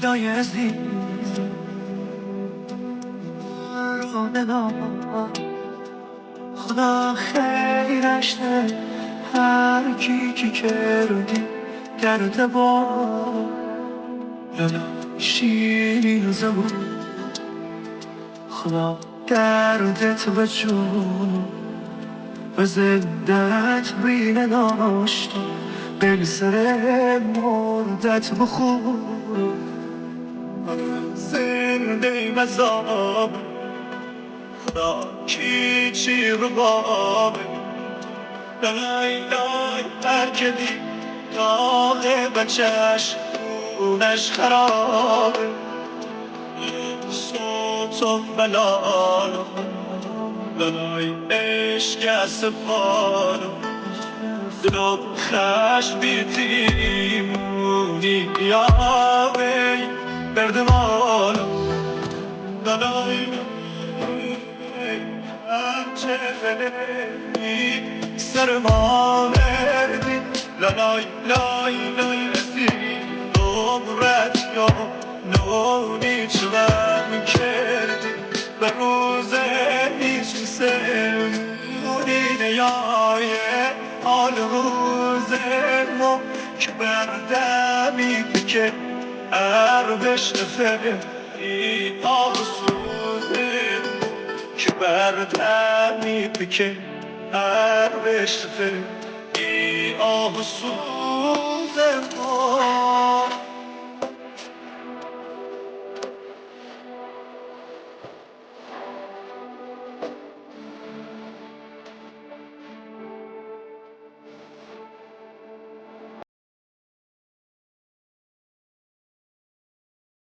لایزی رو دلا خدا خیرش ده هر کی که کردی کرده با للا شیرین زبون خدا دردت به جون و زندت بینه داشت بل سر مردت بخور زنده مذاب خدا کی چی رباب لای لای هر که دی داغ بچش خونش خرابه صوت و بلال لای عشق سفال دلو خش بیتیمونی یا وی بردمال لای هرچه بلی سر ما بردی لای لای لای رسی نمرت یا نونی چلم کردی به روز هیچ سمونی نیایه آل روز ما که بردمی که عربش نفره ای آسوده که بردمی که عربش نفره ای آسوده ما